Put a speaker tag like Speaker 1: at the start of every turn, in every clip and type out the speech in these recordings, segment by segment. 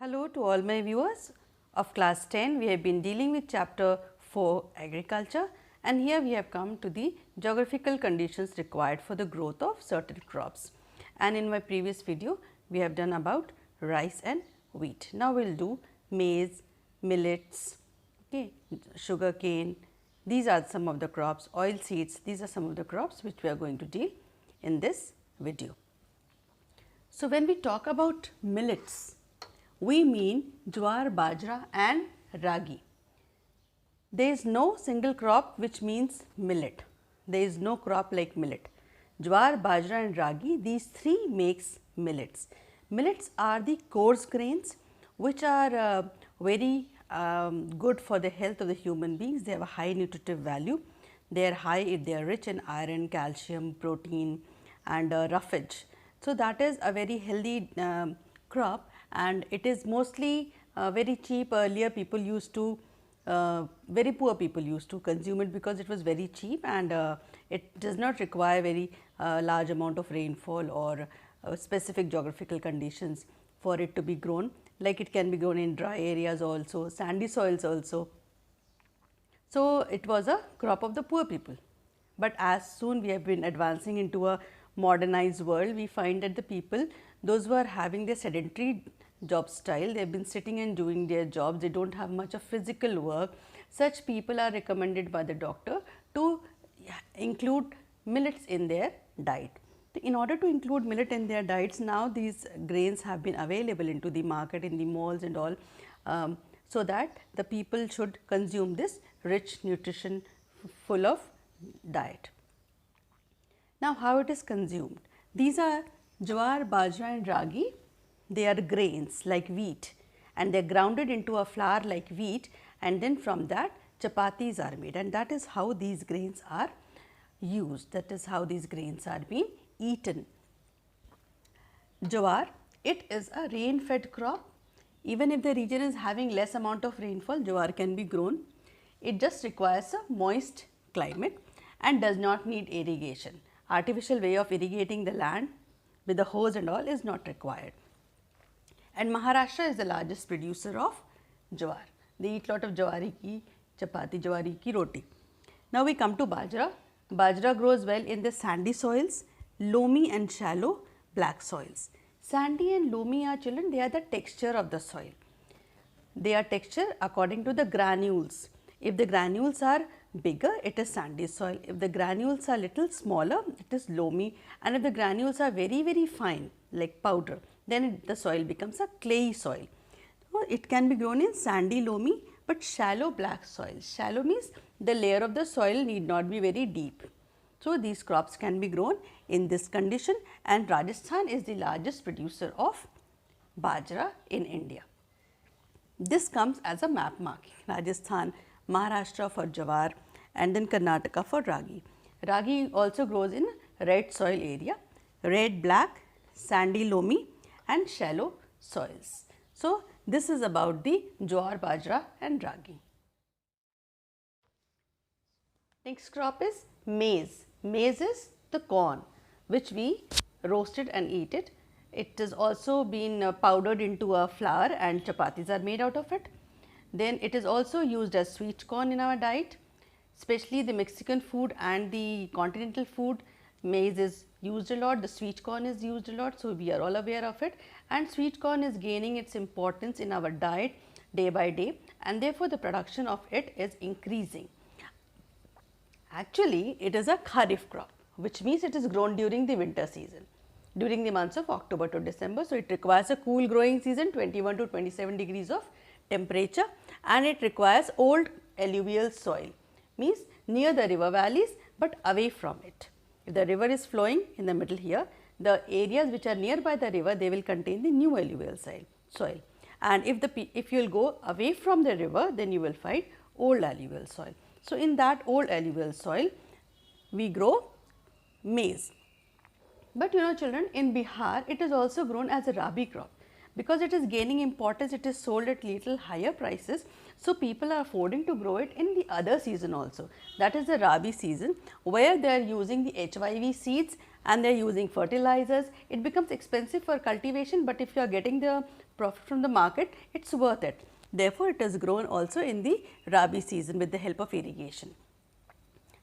Speaker 1: Hello to all my viewers of class 10. We have been dealing with chapter 4 agriculture, and here we have come to the geographical conditions required for the growth of certain crops. And in my previous video we have done about rice and wheat. Now we will do maize, millets, okay, sugar cane. These are some of the crops, oil seeds. These are some of the crops which we are going to deal in this video. So, when we talk about millets, we mean jowar, bajra and ragi. There is no single crop which means millet. There is no crop like millet. Jowar, bajra and ragi, these three makes millets. Millets are the coarse grains which are very good for the health of the human beings. They have a high nutritive value. They are high if they are rich in iron, calcium, protein and roughage. So, that is a very healthy crop, and it is mostly very cheap. Earlier people used to, very poor people used to consume it because it was very cheap, and it does not require very large amount of rainfall or specific geographical conditions for it to be grown. Like it can be grown in dry areas also, sandy soils also. So, it was a crop of the poor people, but as soon we have been advancing into a modernized world, we find that the people, those who are having their sedentary job style, they have been sitting and doing their jobs, they do not have much of physical work. Such people are recommended by the doctor to include millets in their diet. In order to include millet in their diets, now these grains have been available into the market, in the malls and all, so that the people should consume this rich nutrition full of diet. Now, how it is consumed? These are jowar, bajra and ragi. They are grains like wheat, and they are grounded into a flour like wheat, and then from that chapatis are made, and that is how these grains are used. That is how these grains are being eaten. Jowar, it is a rain fed crop. Even if the region is having less amount of rainfall, jowar can be grown. It just requires a moist climate and does not need irrigation. Artificial way of irrigating the land with the hose and all is not required. And Maharashtra is the largest producer of jowar. They eat lot of jawari ki chapati, jawari ki roti. Now we come to bajra. Bajra grows well in the sandy soils, loamy and shallow black soils. Sandy and loamy are, children, they are the texture of the soil. They are texture according to the granules. If the granules are bigger, it is sandy soil. If the granules are little smaller, it is loamy, and if the granules are very fine like powder, then the soil becomes a clayey soil. So, it can be grown in sandy, loamy, but shallow black soil. Shallow means the layer of the soil need not be very deep. So, these crops can be grown in this condition, and Rajasthan is the largest producer of bajra in India. This comes as a map marking: Rajasthan, Maharashtra for jowar, and then Karnataka for ragi. Ragi also grows in red soil area, red, black, sandy, loamy and shallow soils. So, this is about the jowar, bajra and ragi. Next crop is maize. Maize is the corn which we roasted and eat it. It has also been powdered into a flour, and chapatis are made out of it. Then it is also used as sweet corn in our diet, especially the Mexican food and the continental food. Maize is used a lot, the sweet corn is used a lot, so we are all aware of it, and sweet corn is gaining its importance in our diet day by day, and therefore the production of it is increasing. Actually, it is a kharif crop, which means it is grown during the winter season, during the months of October to December. So, it requires a cool growing season, 21 to 27 degrees of temperature, and it requires old alluvial soil, means near the river valleys, but away from it. If the river is flowing in the middle here, the areas which are nearby the river, they will contain the new alluvial soil, and if you will go away from the river, then you will find old alluvial soil. So, in that old alluvial soil, we grow maize. But you know, children, in Bihar, it is also grown as a rabi crop. Because it is gaining importance, it is sold at little higher prices. So, people are affording to grow it in the other season also, that is the rabi season, where they are using the HYV seeds and they are using fertilizers. It becomes expensive for cultivation, but if you are getting the profit from the market, it is worth it. Therefore, it is grown also in the Rabi season with the help of irrigation.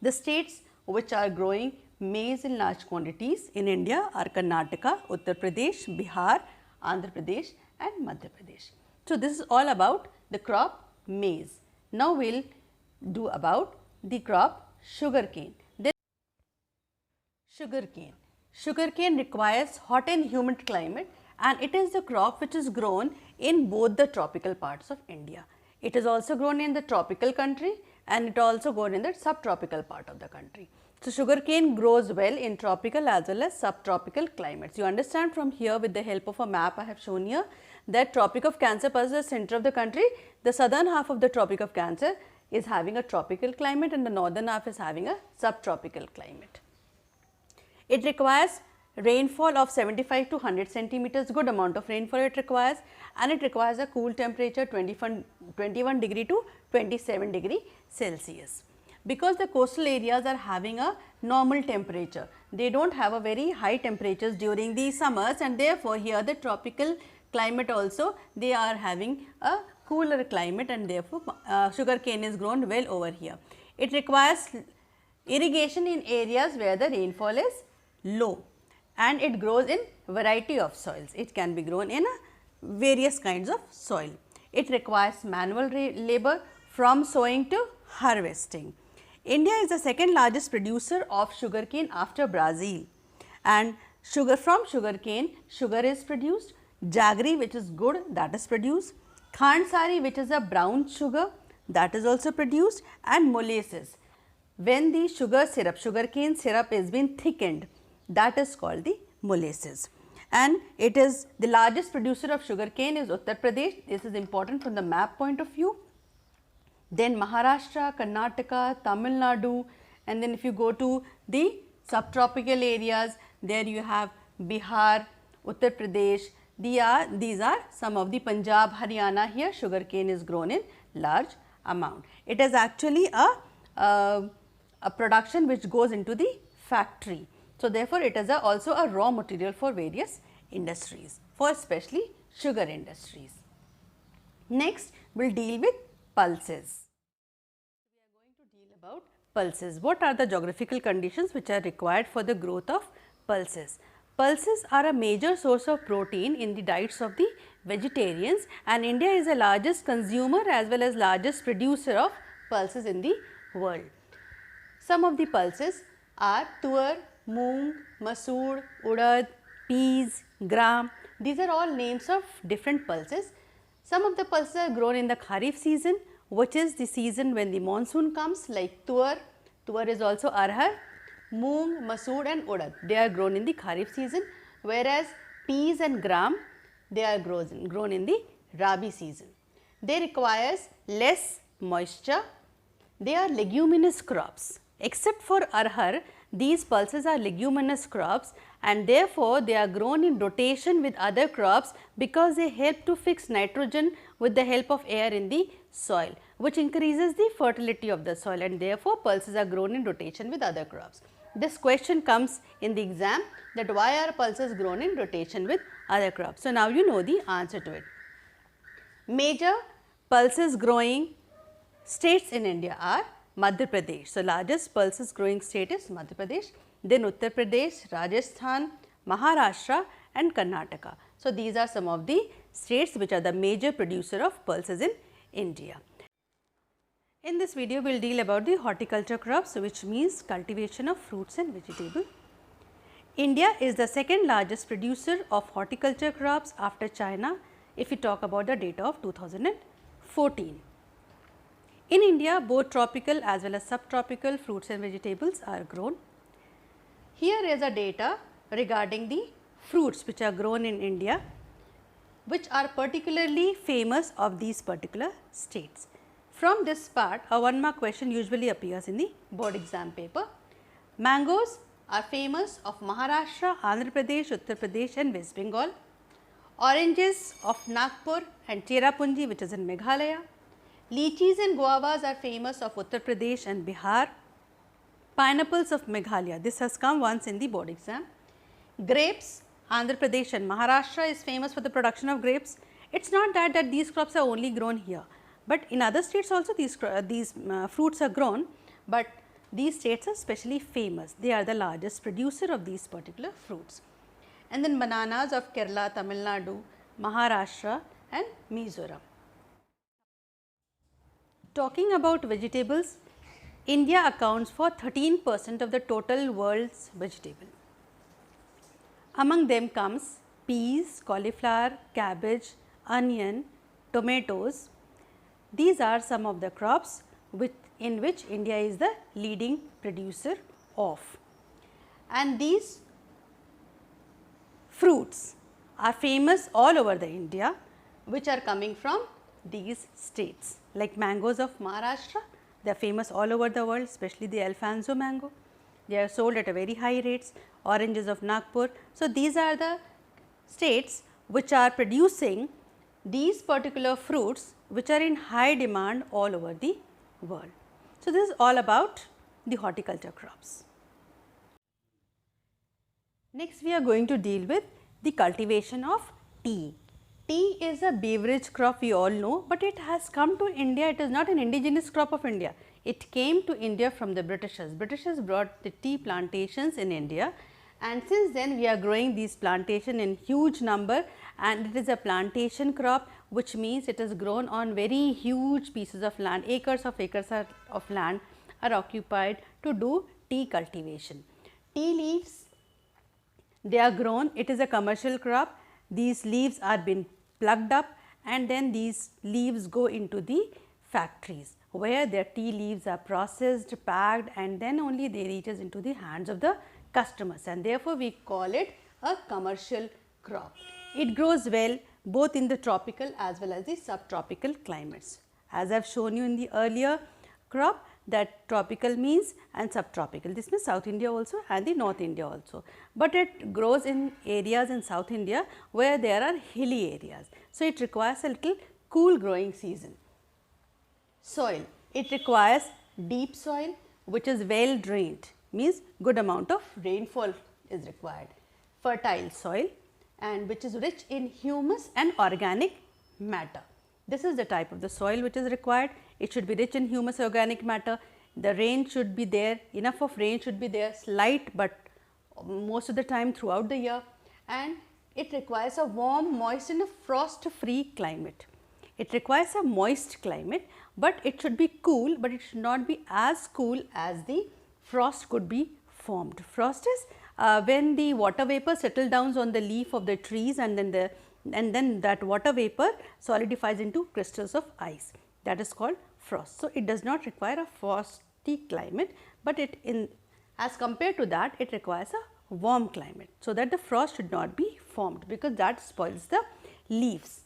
Speaker 1: The states which are growing maize in large quantities in India are Karnataka, Uttar Pradesh, Bihar, Andhra Pradesh and Madhya Pradesh. So, this is all about the crop maize. Now, we will do about the crop sugarcane. Sugarcane. Sugarcane requires hot and humid climate, and it is the crop which is grown in both the tropical parts of India. It is also grown in the tropical country and it also grown in the subtropical part of the country. So, sugarcane grows well in tropical as well as subtropical climates. You understand from here with the help of a map I have shown here that Tropic of Cancer passes the center of the country. The southern half of the Tropic of Cancer is having a tropical climate and the northern half is having a subtropical climate. It requires rainfall of 75 to 100 centimeters, good amount of rainfall it requires, and it requires a cool temperature 21 degree to 27 degree Celsius. Because the coastal areas are having a normal temperature, they do not have a very high temperatures during the summers, and therefore, here the tropical climate also they are having a cooler climate, and therefore, sugarcane is grown well over here. It requires irrigation in areas where the rainfall is low, and it grows in variety of soils. It can be grown in various kinds of soil. It requires manual labor from sowing to harvesting. India is the second largest producer of sugarcane after Brazil, and from sugarcane, sugar is produced, jaggery which is good, that is produced, khandsari which is a brown sugar, that is also produced, and molasses. When the sugarcane syrup is been thickened, that is called the molasses. And it is the largest producer of sugarcane is Uttar Pradesh. This is important from the map point of view. Then Maharashtra, Karnataka, Tamil Nadu, and then if you go to the subtropical areas, there you have Bihar, Uttar Pradesh. These are some of the Punjab, Haryana. Here sugarcane is grown in large amount. It is actually a production which goes into the factory. So, therefore, it is also a raw material for various industries, for especially sugar industries. Next, we will deal with pulses. We are going to deal about pulses. What are the geographical conditions which are required for the growth of pulses? Pulses are a major source of protein in the diets of the vegetarians, and India is the largest consumer as well as largest producer of pulses in the world. Some of the pulses are tur, moong, masoor, urad, peas, gram. These are all names of different pulses. Some of the pulses are grown in the kharif season, which is the season when the monsoon comes, like tur. Tur is also arhar, moong, masoor and urad. They are grown in the kharif season, whereas peas and gram, they are grown in the rabi season. They requires less moisture. They are leguminous crops. Except for arhar, these pulses are leguminous crops, and therefore, they are grown in rotation with other crops because they help to fix nitrogen with the help of air in the soil, which increases the fertility of the soil, and therefore, pulses are grown in rotation with other crops. This question comes in the exam that why are pulses grown in rotation with other crops. So, now you know the answer to it. Major pulses growing states in India are Madhya Pradesh. So, largest pulses growing state is Madhya Pradesh, then Uttar Pradesh, Rajasthan, Maharashtra and Karnataka. So, these are some of the states which are the major producer of pulses in India. In this video, we will deal about the horticulture crops, which means cultivation of fruits and vegetables. India is the second largest producer of horticulture crops after China if we talk about the data of 2014. In India, both tropical as well as subtropical fruits and vegetables are grown. Here is a data regarding the fruits which are grown in India, which are particularly famous of these particular states. From this part, a 1 mark question usually appears in the board exam paper. Mangoes are famous of Maharashtra, Andhra Pradesh, Uttar Pradesh and West Bengal. Oranges of Nagpur and Cherrapunji, which is in Meghalaya. Lychees and guavas are famous of Uttar Pradesh and Bihar. Pineapples of Meghalaya, this has come once in the board exam. Grapes, Andhra Pradesh and Maharashtra is famous for the production of grapes. It's not that these crops are only grown here, but in other states also these fruits are grown, but these states are specially famous. They are the largest producer of these particular fruits. And then bananas of Kerala, Tamil Nadu, Maharashtra and Mizoram. Talking about vegetables, India accounts for 13% of the total world's vegetable. Among them comes peas, cauliflower, cabbage, onion, tomatoes. These are some of the crops in which India is the leading producer of. And these fruits are famous all over the India, which are coming from these states. Like mangoes of Maharashtra, they are famous all over the world, especially the Alfonso mango. They are sold at a very high rates. Oranges of Nagpur. So, these are the states which are producing these particular fruits which are in high demand all over the world. So, this is all about the horticulture crops. Next, we are going to deal with the cultivation of tea. Tea is a beverage crop, we all know, but it has come to India. It is not an indigenous crop of India. It came to India from the Britishers. Britishers brought the tea plantations in India, and since then we are growing these plantations in huge number, and it is a plantation crop, which means it is grown on very huge pieces of land. Acres of land are occupied to do tea cultivation. Tea leaves, they are grown. It is a commercial crop. These leaves are being plucked up, and then these leaves go into the factories, where their tea leaves are processed, packed, and then only they reaches into the hands of the customers, and therefore we call it a commercial crop. It grows well both in the tropical as well as the subtropical climates. As I have shown you in the earlier crop, that tropical means and subtropical, this means South India also and the North India also, but it grows in areas in South India where there are hilly areas. So, it requires a little cool growing season. Soil, it requires deep soil which is well drained, means good amount of rainfall is required. Fertile soil and which is rich in humus and organic matter. This is the type of the soil which is required. It should be rich in humus, organic matter. The rain should be there, enough of rain should be there, slight but most of the time throughout the year, and it requires a warm, moist and a frost free climate. It requires a moist climate, but it should be cool, but it should not be as cool as the frost could be formed. Frost is when the water vapor settles down on the leaf of the trees, and then that water vapor solidifies into crystals of ice. That is called frost. So, it does not require a frosty climate, but as compared to that, it requires a warm climate, so that the frost should not be formed, because that spoils the leaves.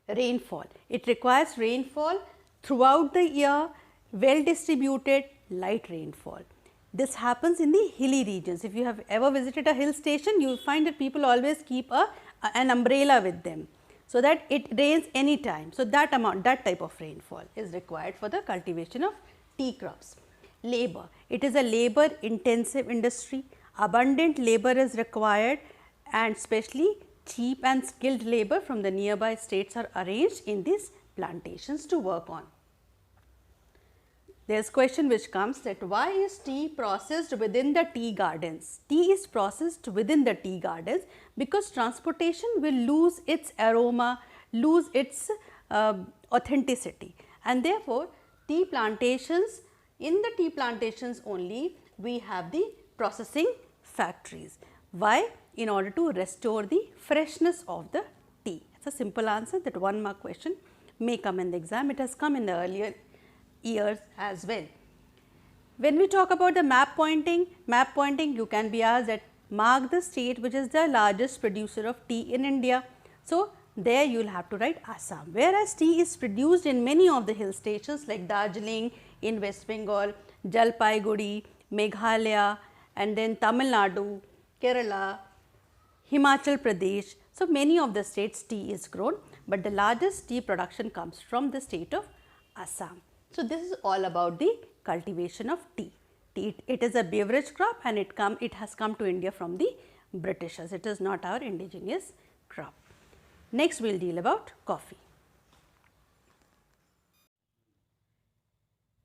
Speaker 1: Rainfall, it requires rainfall throughout the year, well distributed, light rainfall. This happens in the hilly regions. If you have ever visited a hill station, you will find that people always keep an umbrella with them, so that it rains any time. So, that type of rainfall is required for the cultivation of tea crops. Labor, it is a labor intensive industry. Abundant labor is required, and especially cheap and skilled labor from the nearby states are arranged in these plantations to work on. There is question which comes that why is tea processed within the tea gardens? Tea is processed within the tea gardens because transportation will lose its aroma, lose its authenticity, and therefore, tea plantations, in the tea plantations only we have the processing factories. Why? In order to restore the freshness of the tea. It is a simple answer, that 1 mark question may come in the exam. It has come in the earlier years as well. When we talk about the map pointing you can be asked that mark the state which is the largest producer of tea in India. So, there you will have to write Assam, whereas tea is produced in many of the hill stations like Darjeeling in West Bengal, Jalpaiguri, Meghalaya, and then Tamil Nadu, Kerala, Himachal Pradesh. So, many of the states tea is grown, but the largest tea production comes from the state of Assam. So, this is all about the cultivation of tea. It is a beverage crop, and it has come to India from the Britishers. It is not our indigenous crop. Next we will deal about coffee.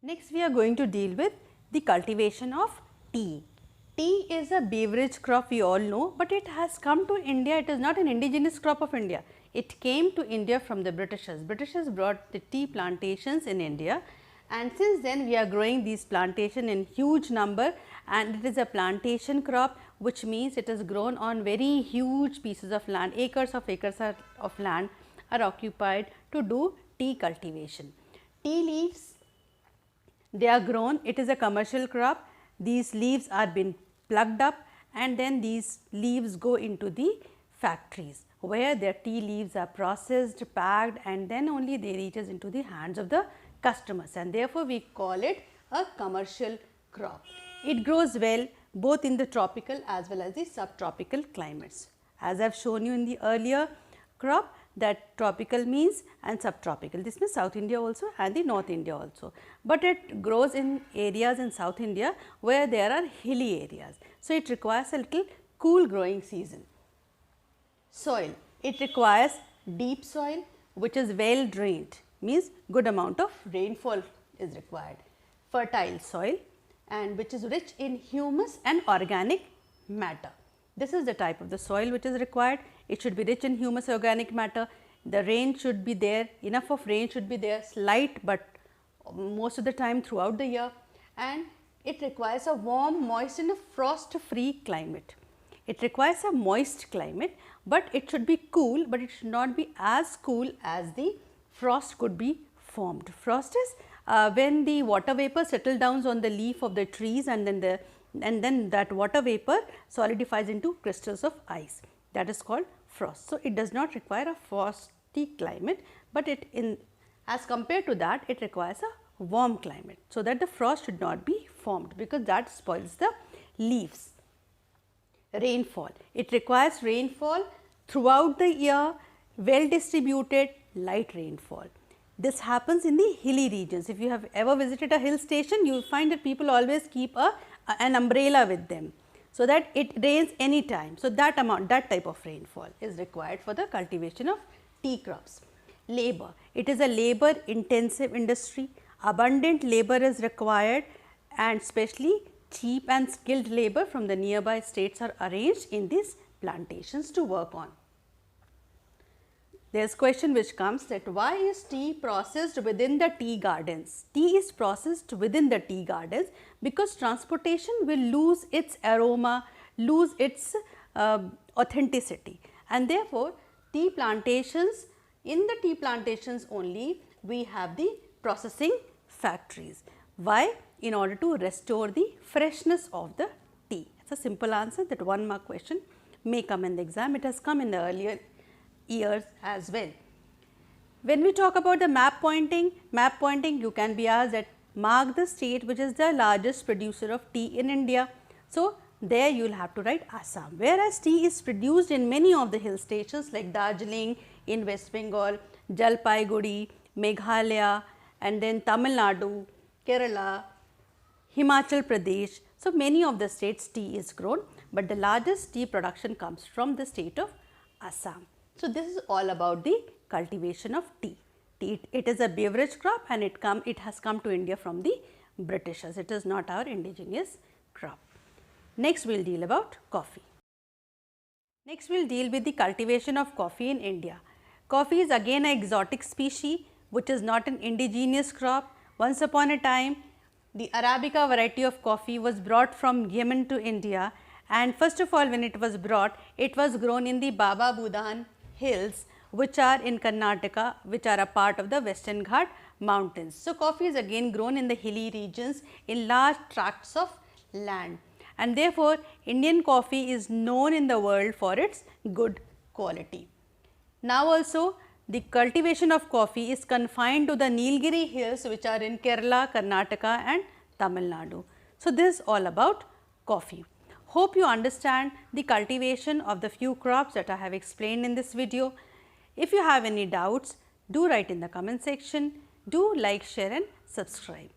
Speaker 1: Next we are going to deal with the cultivation of tea. Tea is a beverage crop, we all know, but it has come to India. It is not an indigenous crop of India. It came to India from the Britishers. Britishers brought the tea plantations in India, and since then we are growing these plantations in huge number, and it is a plantation crop, which means it is grown on very huge pieces of land. Acres of land are occupied to do tea cultivation. Tea leaves, they are grown, it is a commercial crop. These leaves are been plucked up, and then these leaves go into the factories, where their tea leaves are processed, packed, and then only they reaches into the hands of the customers, and therefore we call it a commercial crop. It grows well both in the tropical as well as the subtropical climates. As I have shown you in the earlier crop, that tropical means and subtropical, this means South India also and the North India also, but it grows in areas in South India where there are hilly areas. So, it requires a little cool growing season. Soil, it requires deep soil which is well drained, means good amount of rainfall is required. Fertile soil, and which is rich in humus and organic matter. This is the type of the soil which is required. It should be rich in humus, organic matter. The rain should be there, enough of rain should be there, slight but most of the time throughout the year, and it requires a warm, moist and a frost free climate. It requires a moist climate, but it should be cool, but it should not be as cool as the frost could be formed. Frost is when the water vapor settles down on the leaf of the trees, and then that water vapor solidifies into crystals of ice, that is called frost. So, it does not require a frosty climate, but as compared to that it requires a warm climate, so that the frost should not be formed, because that spoils the leaves. Rainfall, it requires rainfall throughout the year, well distributed, light rainfall. This happens in the hilly regions. If you have ever visited a hill station, you will find that people always keep an umbrella with them, so that it rains any time. So, that type of rainfall is required for the cultivation of tea crops. Labor, it is a labor intensive industry. Abundant labor is required, and especially cheap and skilled labor from the nearby states are arranged in these plantations to work on. There is question which comes that why is tea processed within the tea gardens? Tea is processed within the tea gardens because transportation will lose its aroma, lose its authenticity, and therefore, tea plantations, in the tea plantations only we have the processing factories. Why? In order to restore the freshness of the tea. It is a simple answer, that 1 mark question may come in the exam. It has come in the earlier years as well. When we talk about the map pointing you can be asked that mark the state which is the largest producer of tea in India. So, there you will have to write Assam, whereas tea is produced in many of the hill stations like Darjeeling in West Bengal, Jalpaiguri, Meghalaya, and then Tamil Nadu, Kerala, Himachal Pradesh. So, many of the states tea is grown, but the largest tea production comes from the state of Assam. So, this is all about the cultivation of tea. It is a beverage crop, and it has come to India from the Britishers. It is not our indigenous crop. Next, we will deal about coffee. Next, we will deal with the cultivation of coffee in India. Coffee is again an exotic species which is not an indigenous crop. Once upon a time, the Arabica variety of coffee was brought from Yemen to India, and first of all when it was brought, it was grown in the Baba Budan hills which are in Karnataka, which are a part of the Western Ghat mountains. So, coffee is again grown in the hilly regions in large tracts of land, and therefore, Indian coffee is known in the world for its good quality. Now, also the cultivation of coffee is confined to the Nilgiri hills which are in Kerala, Karnataka and Tamil Nadu. So, this is all about coffee. Hope you understand the cultivation of the few crops that I have explained in this video. If you have any doubts, do write in the comment section, do like, share and subscribe,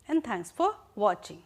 Speaker 1: and thanks for watching.